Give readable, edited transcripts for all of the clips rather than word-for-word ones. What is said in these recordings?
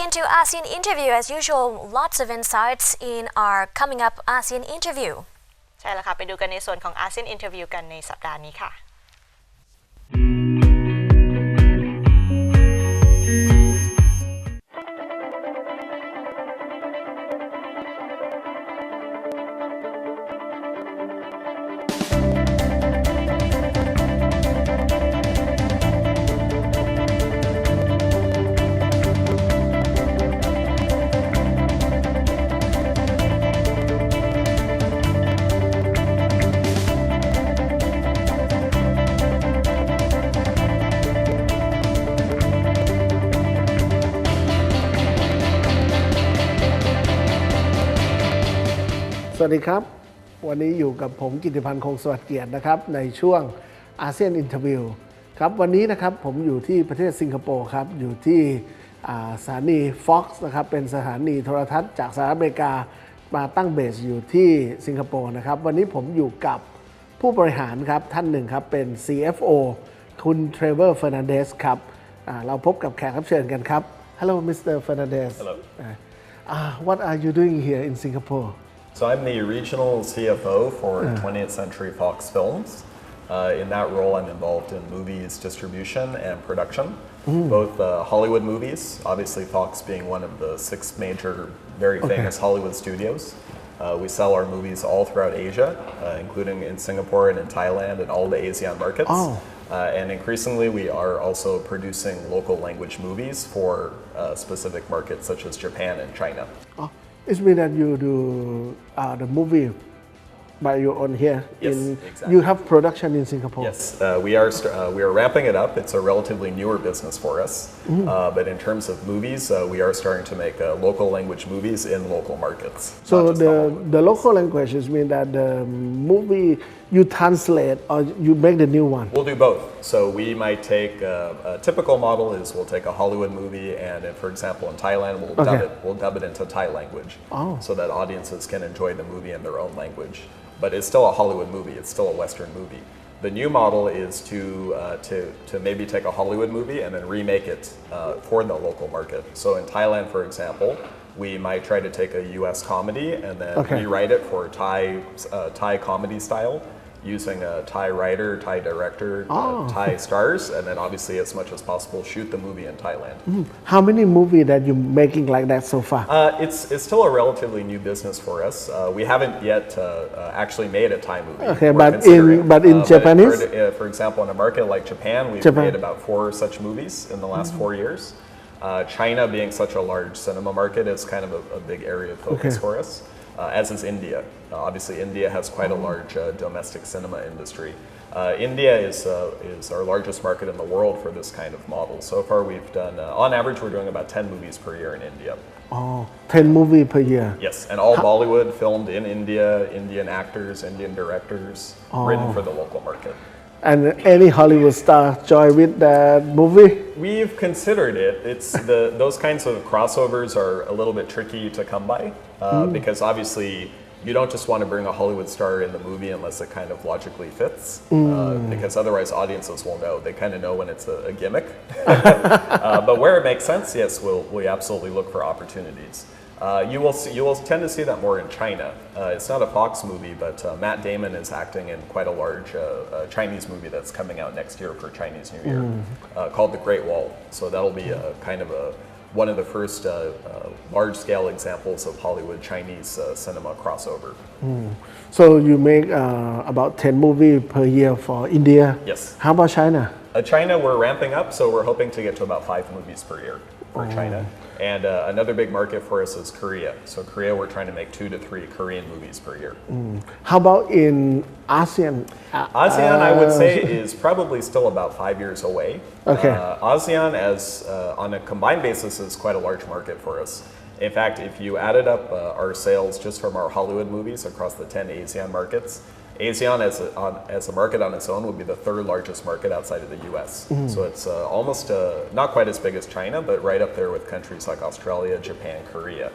into ASEAN Interview as usual. Lots of insights in our coming up ASEAN Interview. ใช่แล้วค่ะไปดูกันในส่วนของ ASEAN Interview กันในสัปดาห์นี้ค่ะสวัสดีครับวันนี้อยู่กับผมกิตติพันธ์คงสวัสดิ์เกียรตินะครับในช่วง ASEAN Interview ครับวันนี้นะครับผมอยู่ที่ประเทศสิงคโปร์ครับอยู่ที่สถานี Fox นะครับเป็นสถานีโทรทัศน์จากสหรัฐอเมริกามาตั้งเบสอยู่ที่สิงคโปร์นะครับวันนี้ผมอยู่กับผู้บริหารครับท่านหนึ่งครับเป็น CFO คุณเทรเวอร์เฟอร์นันเดสครับเราพบกับแขกรับเชิญกันครับ Hello Mr. Fernandez Hello What are you doing here in Singapore?So I'm the regional CFO for 20th Century Fox Films. In that role, I'm involved in movies distribution and production, both Hollywood movies, obviously Fox being one of the 6 major, very famous Hollywood studios. We sell our movies all throughout Asia, including in Singapore and in Thailand and all the ASEAN markets. And increasingly, we are also producing local language movies for specific markets such as Japan and China.It means that you do the movie by your own here. Yes, exactly. You have production in Singapore. Yes, we are ramping it up. It's a relatively newer business for us. But in terms of movies, we are starting to make local language movies in local markets. So the local languages mean that the movie you translate or you make the new one? We'll do both. So we might take a typical model is we'll take a Hollywood movie and for example in Thailand we'll dub it into Thai language so that audiences can enjoy the movie in their own language. But it's still a Hollywood movie. It's still a Western movie. The new model is to maybe take a Hollywood movie and then remake it for the local market. So in Thailand, for example, we might try to take a U.S. comedy and then rewrite it for Thai comedy style, using a Thai writer, Thai director, Thai stars, and then obviously as much as possible shoot the movie in Thailand. How many movies that you're making like that so far? It's still a relatively new business for us. We haven't yet actually made a Thai movie. Okay, but in Japanese? For example, in a market like Japan, we've made about 4 such movies in the last 4 years. China being such a large cinema market is kind of a big area of focus for us.As is India. Obviously, India has quite a large domestic cinema industry. India is our largest market in the world for this kind of model. So far, we've done, on average, we're doing about 10 movies per year in India. 10 movies per year? Yes, and all Bollywood filmed in India, Indian actors, Indian directors, written for the local market.And any Hollywood star join with that movie? We've considered it. It's those kinds of crossovers are a little bit tricky to come by because obviously you don't just want to bring a Hollywood star in the movie unless it kind of logically fits because otherwise audiences will know. They kind of know when it's a gimmick. But where it makes sense, yes, we absolutely look for opportunities.You will tend to see that more in China. It's not a Fox movie, but Matt Damon is acting in quite a large Chinese movie that's coming out next year for Chinese New Year called The Great Wall. So that'll be kind of one of the first large-scale examples of Hollywood Chinese cinema crossover. So you make about 10 movies per year for India? Yes. How about China? China, we're ramping up, so we're hoping to get to about 5 movies per year for China.And another big market for us is Korea. So Korea, we're trying to make 2 to 3 Korean movies per year. How about in ASEAN? ASEAN, I would say, is probably still about 5 years away. ASEAN, on a combined basis, is quite a large market for us. In fact, if you added up our sales just from our Hollywood movies across the 10 ASEAN markets,ASEAN as a market on its own would be the 3rd largest market outside of the U.S. So it's almost not quite as big as China, but right up there with countries like Australia, Japan, Korea.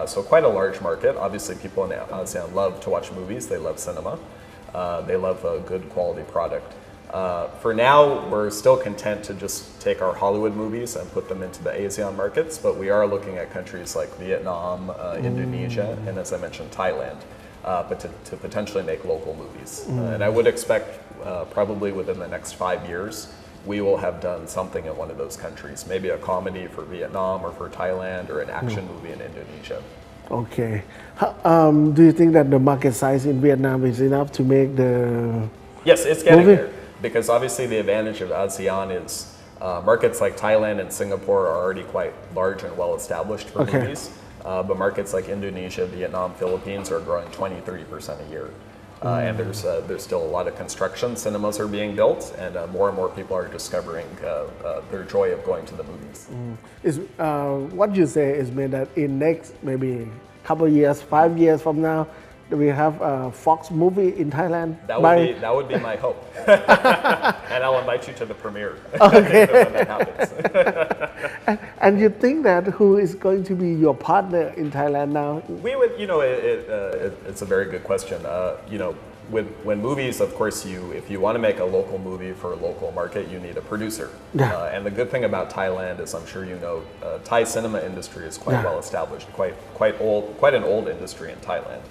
So quite a large market. Obviously, people in ASEAN love to watch movies. They love cinema. They love a good quality product. For now, we're still content to just take our Hollywood movies and put them into the ASEAN markets, but we are looking at countries like Vietnam, Indonesia, and as I mentioned, Thailand, but to potentially make local movies. And I would expect probably within the next 5 years, we will have done something in one of those countries, maybe a comedy for Vietnam or for Thailand or an action movie in Indonesia. Okay. Do you think that the market size in Vietnam is enough to make the Yes, it's getting movie? there because obviously the advantage of ASEAN is markets like Thailand and Singapore are already quite large and well established for Okay. movies, but markets like Indonesia, Vietnam, Philippines are growing 20-30% a year. And there's still a lot of construction. Cinemas are being built, and more people are discovering their joy of going to the movies. Is what you say is mean that in next maybe couple years, 5 years from now, we have a Fox movie in Thailand. That would be my hope, and I'll invite you to the premiere Okay. when that happens. And you think that who is going to be your partner in Thailand now? We would, it's a very good question. When movies, of course, if you want to make a local movie for a local market, you need a producer. Yeah. And the good thing about Thailand is, I'm sure you know, Thai cinema industry is quite Yeah. well established, quite an old industry in Thailand.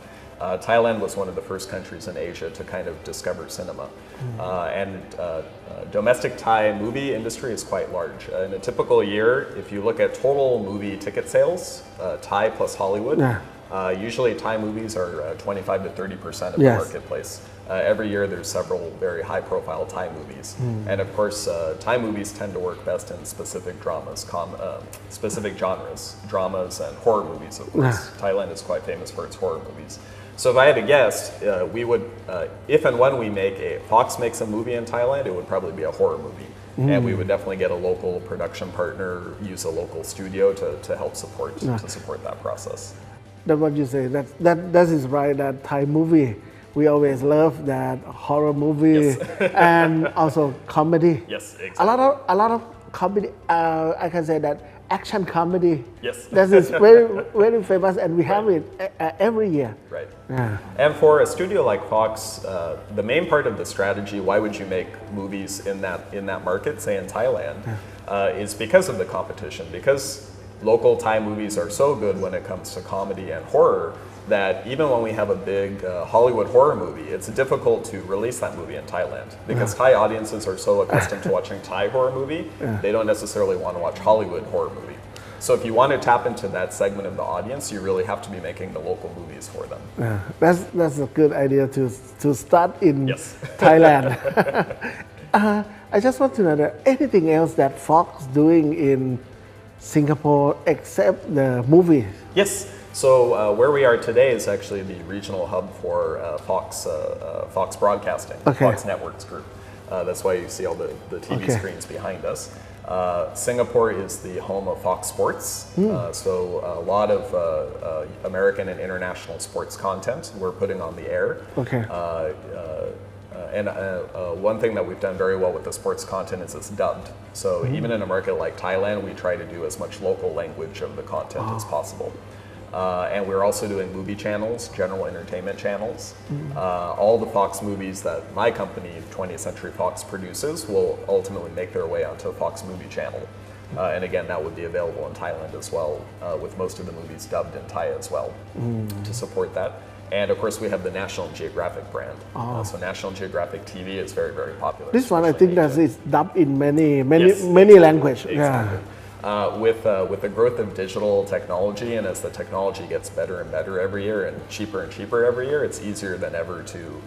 Thailand was one of the first countries in Asia to kind of discover cinema. And domestic Thai movie industry is quite large. In a typical year, if you look at total movie ticket sales, Thai plus Hollywood, usually Thai movies are 25-30% of the Yes. marketplace. Every year there's several very high-profile Thai movies. And of course, Thai movies tend to work best in specific specific genres, dramas and horror movies, of course. Thailand is quite famous for its horror movies. So if I had to guess, we would, if and when Fox makes a movie in Thailand, it would probably be a horror movie. And we would definitely get a local production partner, use a local studio to help support that process. That's what you say. That is right. That Thai movie, we always love that horror movie and also comedy. Yes, exactly. A lot of comedy. I can say that action comedy. Yes. That is very very famous, and we have it every year. Right. Yeah. And for a studio like Fox, the main part of the strategy, why would you make movies in that market, say in Thailand, is because of the competition. Because local Thai movies are so good when it comes to comedy and horror that even when we have a big Hollywood horror movie, it's difficult to release that movie in Thailand because Thai audiences are so accustomed to watching Thai horror movie, they don't necessarily want to watch Hollywood horror movie. So if you want to tap into that segment of the audience, you really have to be making the local movies for them. That's a good idea to start in Yes. Thailand. I just want to know that anything else that Fox doing in Singapore except the movie? Yes. So where we are today is actually the regional hub for Fox Broadcasting, Okay. Fox Networks Group. That's why you see all the TV Okay. screens behind us. Singapore is the home of Fox Sports, so a lot of American and international sports content we're putting on the air. Okay. And one thing that we've done very well with the sports content is it's dubbed. So even in a market like Thailand, we try to do as much local language of the content as possible. And we're also doing movie channels, general entertainment channels. All the Fox movies that my company, 20th Century Fox, produces will ultimately make their way onto a Fox movie channel. And again, that would be available in Thailand as well, with most of the movies dubbed in Thai as well to support that. And of course, we have the National Geographic brand. So National Geographic TV is very, very popular. This one I especially think in that Asia. is dubbed in many Yes, language. Exactly. With the growth of digital technology, and as the technology gets better and better every year and cheaper every year, it's easier than ever to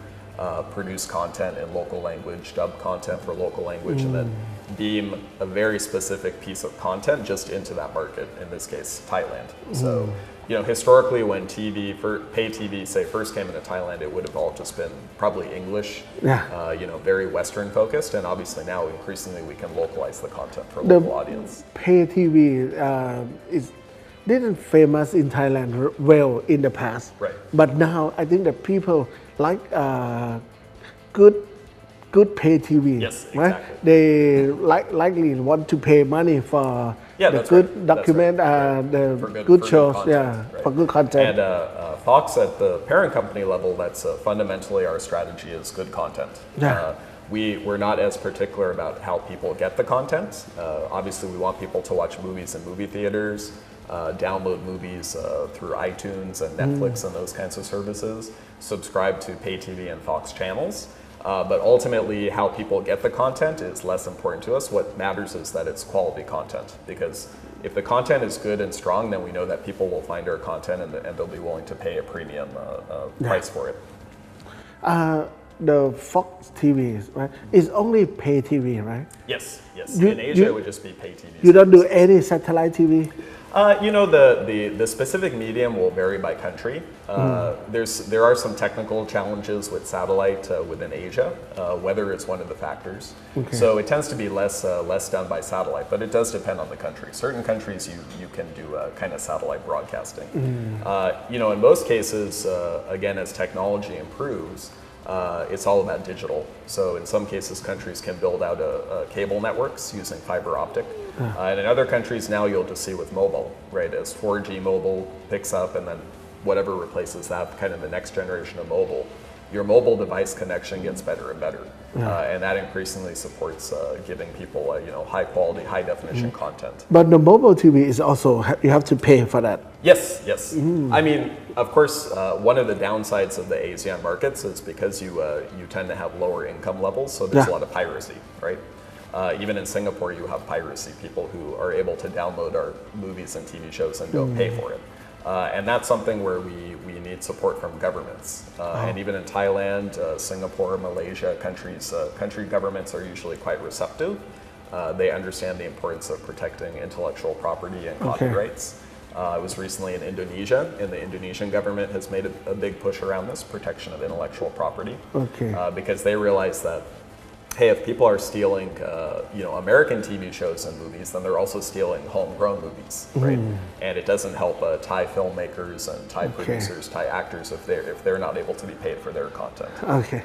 produce content in local language, dub content for local language, and then beam a very specific piece of content just into that market, in this case, Thailand. So, historically when pay TV, say, first came into Thailand, it would have all just been probably English, very Western focused, and obviously now increasingly we can localize the content for local audience. Pay TV didn't famous in Thailand well in the past. Right. But now I think that people like good pay TV. Yes, right? exactly. They likely want to pay money for the that's good right. document, For the good good shows, content, right. for good content. And Fox at the parent company level, that's fundamentally our strategy is good content. Yeah. we're not as particular about how people get the content. Obviously, we want people to watch movies in movie theaters, download movies through iTunes and Netflix and those kinds of services, subscribe to pay TV and Fox channels. But ultimately, how people get the content is less important to us. What matters is that it's quality content, because if the content is good and strong, then we know that people will find our content and they'll be willing to pay a premium price for it. The Fox TV, right? Is only pay TV, right? Yes. In Asia, it would just be pay TV. You don't do any satellite TV? The specific medium will vary by country. There are some technical challenges with satellite within Asia. Weather is one of the factors. Okay. So it tends to be less done by satellite, but it does depend on the country. Certain countries you can do kind of satellite broadcasting. In most cases, again, as technology improves, it's all about digital. So in some cases, countries can build out cable networks using fiber optic. And in other countries now you'll just see with mobile, right? As 4G mobile picks up and then whatever replaces that, kind of the next generation of mobile, your mobile device connection gets better and better. And that increasingly supports giving people high quality, high definition content. But the mobile TV is also, you have to pay for that. Yes. I mean, of course, one of the downsides of the ASEAN markets is because you tend to have lower income levels, so there's a lot of piracy, right? Even in Singapore, you have piracy, people who are able to download our movies and TV shows and don't pay for it. And that's something where we need support from governments. And even in Thailand, Singapore, Malaysia, country governments are usually quite receptive. They understand the importance of protecting intellectual property and copyrights. I was recently in Indonesia, and the Indonesian government has made a big push around this protection of intellectual property. Because they realize that, hey, if people are stealing, American TV shows and movies, then they're also stealing homegrown movies, right? And it doesn't help Thai filmmakers and Thai producers, Thai actors if they're not able to be paid for their content. Okay,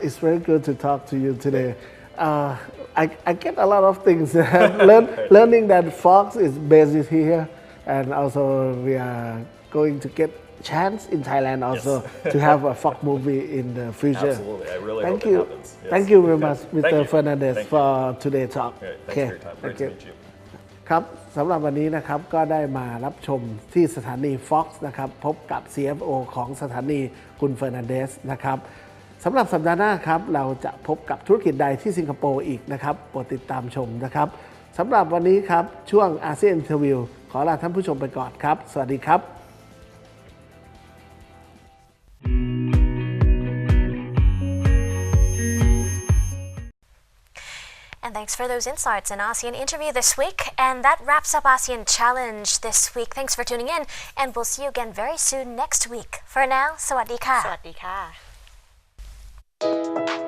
it's very good to talk to you today. I get a lot of things. Learning that Fox is based here, and also we are going to get chance in Thailand also to have a Fox movie in the future. Absolutely, I really hope it happens. Yes. Thank you very much, Mr. Fernandez, for today's talk. Thanks for your time. Great to meet you. ครับสำหรับวันนี้นะครับก็ได้มารับชมที่สถานี Fox นะครับพบกับ CFO ของสถานีคุณเฟอร์นันเดสนะครับสำหรับสัปดาห์หน้าครับเราจะพบกับธุรกิจใดที่สิงคโปร์อีกนะครับโปรดติดตามชมนะครับสำหรับวันนี้ครับช่วง Asean Interview ขอลาท่านผู้ชมไปก่อนครับสวัสดีครับ And thanks for those insights in ASEAN Interview this week. And that wraps up ASEAN Challenge this week. Thanks for tuning in, and we'll see you again very soon next week. For now, สวัสดีค่ะ สวัสดีค่ะ